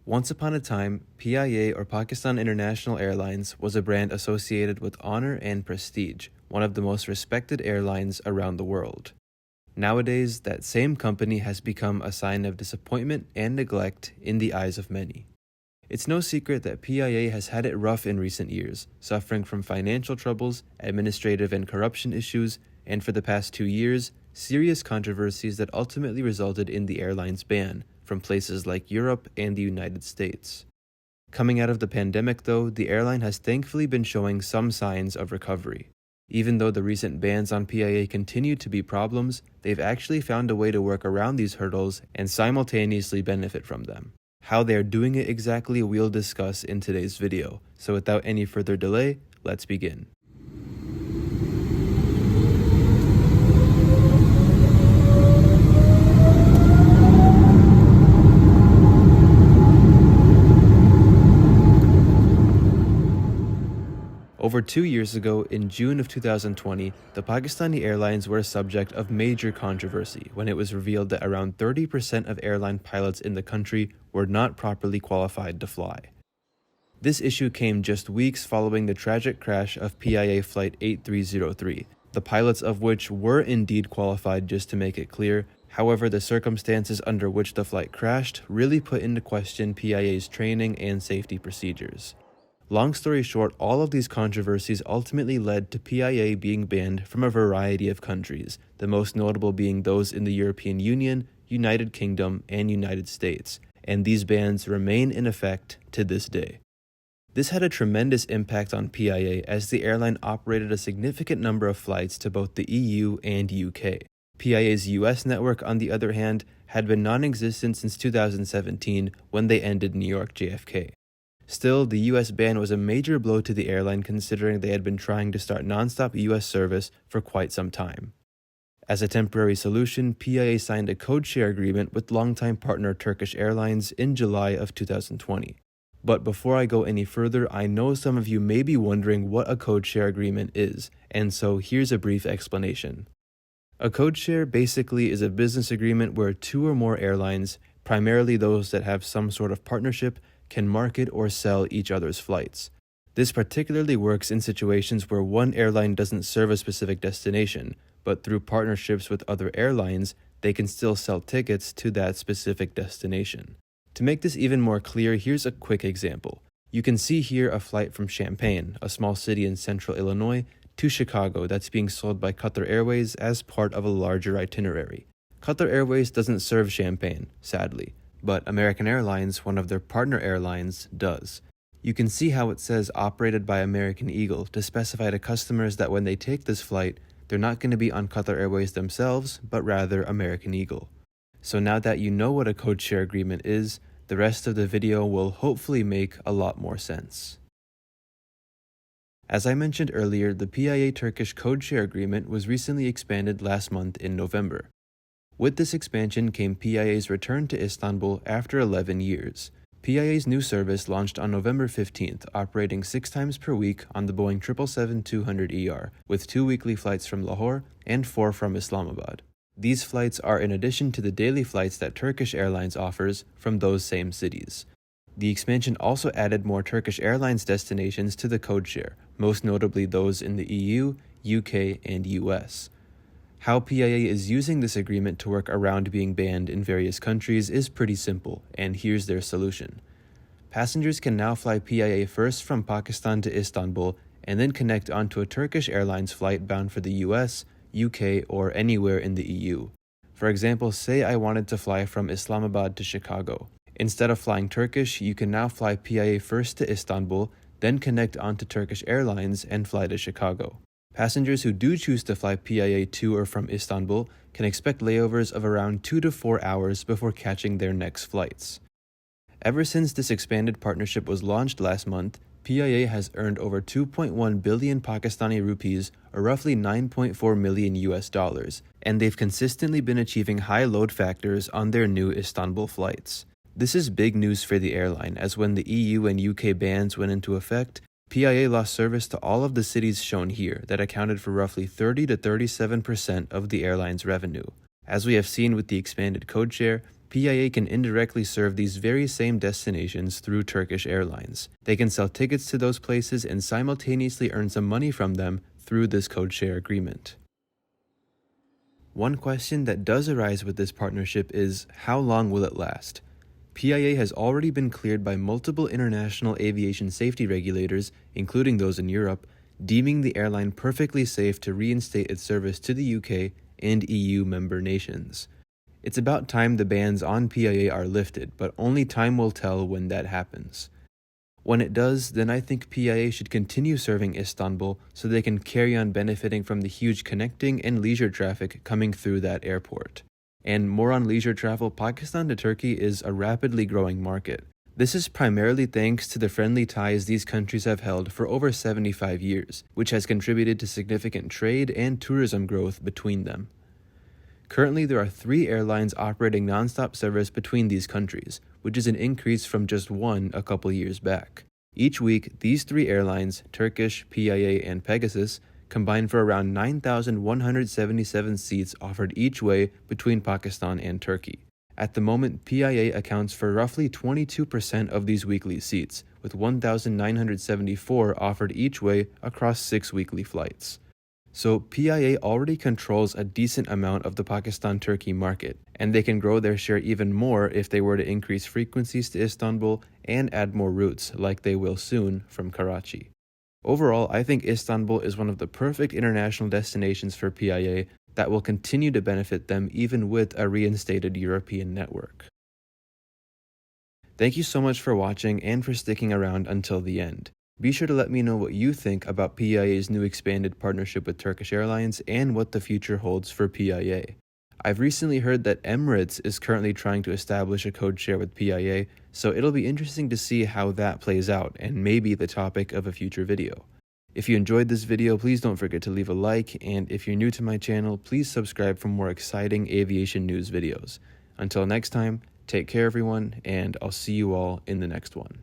Once upon a time, PIA or Pakistan International Airlines was a brand associated with honor and prestige, one of the most respected airlines around the world. Nowadays, that same company has become a sign of disappointment and neglect in the eyes of many. It's no secret that PIA has had it rough in recent years, suffering from financial troubles, administrative and corruption issues, and for the past 2 years, serious controversies that ultimately resulted in the airline's ban from places like Europe and the United States. Coming out of the pandemic, though, the airline has thankfully been showing some signs of recovery. Even though the recent bans on PIA continue to be problems, they've actually found a way to work around these hurdles and simultaneously benefit from them. How they are doing it exactly we'll discuss in today's video, so without any further delay, let's begin. Over 2 years ago, in June of 2020, the Pakistani Airlines were a subject of major controversy when it was revealed that around 30% of airline pilots in the country were not properly qualified to fly. This issue came just weeks following the tragic crash of PIA Flight 8303, the pilots of which were indeed qualified, just to make it clear. However, the circumstances under which the flight crashed really put into question PIA's training and safety procedures. Long story short, all of these controversies ultimately led to PIA being banned from a variety of countries, the most notable being those in the European Union, United Kingdom, and United States, and these bans remain in effect to this day. This had a tremendous impact on PIA as the airline operated a significant number of flights to both the EU and UK. PIA's US network, on the other hand, had been non-existent since 2017 when they ended New York JFK. Still, the US ban was a major blow to the airline considering they had been trying to start nonstop US service for quite some time. As a temporary solution, PIA signed a codeshare agreement with longtime partner Turkish Airlines in July of 2020. But before I go any further, I know some of you may be wondering what a codeshare agreement is, and so here's a brief explanation. A codeshare basically is a business agreement where 2 or more airlines, primarily those that have some sort of partnership, can market or sell each other's flights. This particularly works in situations where one airline doesn't serve a specific destination, but through partnerships with other airlines, they can still sell tickets to that specific destination. To make this even more clear, here's a quick example. You can see here a flight from Champaign, a small city in central Illinois, to Chicago that's being sold by Qatar Airways as part of a larger itinerary. Qatar Airways doesn't serve Champaign, sadly, but American Airlines, one of their partner airlines, does. You can see how it says operated by American Eagle to specify to customers that when they take this flight, they're not going to be on Qatar Airways themselves, but rather American Eagle. So now that you know what a codeshare agreement is, the rest of the video will hopefully make a lot more sense. As I mentioned earlier, the PIA Turkish codeshare agreement was recently expanded last month in November. With this expansion came PIA's return to Istanbul after 11 years. PIA's new service launched on November 15th, operating 6 times per week on the Boeing 777-200ER, with 2 weekly flights from Lahore and 4 from Islamabad. These flights are in addition to the daily flights that Turkish Airlines offers from those same cities. The expansion also added more Turkish Airlines destinations to the codeshare, most notably those in the EU, UK, and US. How PIA is using this agreement to work around being banned in various countries is pretty simple, and here's their solution. Passengers can now fly PIA first from Pakistan to Istanbul and then connect onto a Turkish Airlines flight bound for the US, UK, or anywhere in the EU. For example, say I wanted to fly from Islamabad to Chicago. Instead of flying Turkish, you can now fly PIA first to Istanbul, then connect onto Turkish Airlines and fly to Chicago. Passengers who do choose to fly PIA to or from Istanbul can expect layovers of around 2 to 4 hours before catching their next flights. Ever since this expanded partnership was launched last month, PIA has earned over 2.1 billion Pakistani rupees, or roughly $9.4 million US, and they've consistently been achieving high load factors on their new Istanbul flights. This is big news for the airline, as when the EU and UK bans went into effect, PIA lost service to all of the cities shown here that accounted for roughly 30 to 37% of the airline's revenue. As we have seen with the expanded codeshare, PIA can indirectly serve these very same destinations through Turkish Airlines. They can sell tickets to those places and simultaneously earn some money from them through this code-share agreement. One question that does arise with this partnership is, how long will it last? PIA has already been cleared by multiple international aviation safety regulators, including those in Europe, deeming the airline perfectly safe to reinstate its service to the UK and EU member nations. It's about time the bans on PIA are lifted, but only time will tell when that happens. When it does, then I think PIA should continue serving Istanbul so they can carry on benefiting from the huge connecting and leisure traffic coming through that airport. And more on leisure travel, Pakistan to Turkey is a rapidly growing market. This is primarily thanks to the friendly ties these countries have held for over 75 years, which has contributed to significant trade and tourism growth between them. Currently, there are 3 airlines operating non-stop service between these countries, which is an increase from just one a couple years back. Each week, these 3 airlines, Turkish, PIA, and Pegasus, combine for around 9,177 seats offered each way between Pakistan and Turkey. At the moment, PIA accounts for roughly 22% of these weekly seats, with 1,974 offered each way across 6 weekly flights. So PIA already controls a decent amount of the Pakistan-Turkey market, and they can grow their share even more if they were to increase frequencies to Istanbul and add more routes, like they will soon from Karachi. Overall, I think Istanbul is one of the perfect international destinations for PIA that will continue to benefit them even with a reinstated European network. Thank you so much for watching and for sticking around until the end. Be sure to let me know what you think about PIA's new expanded partnership with Turkish Airlines and what the future holds for PIA. I've recently heard that Emirates is currently trying to establish a code share with PIA, so it'll be interesting to see how that plays out and maybe the topic of a future video. If you enjoyed this video, please don't forget to leave a like, and if you're new to my channel, please subscribe for more exciting aviation news videos. Until next time, take care everyone, and I'll see you all in the next one.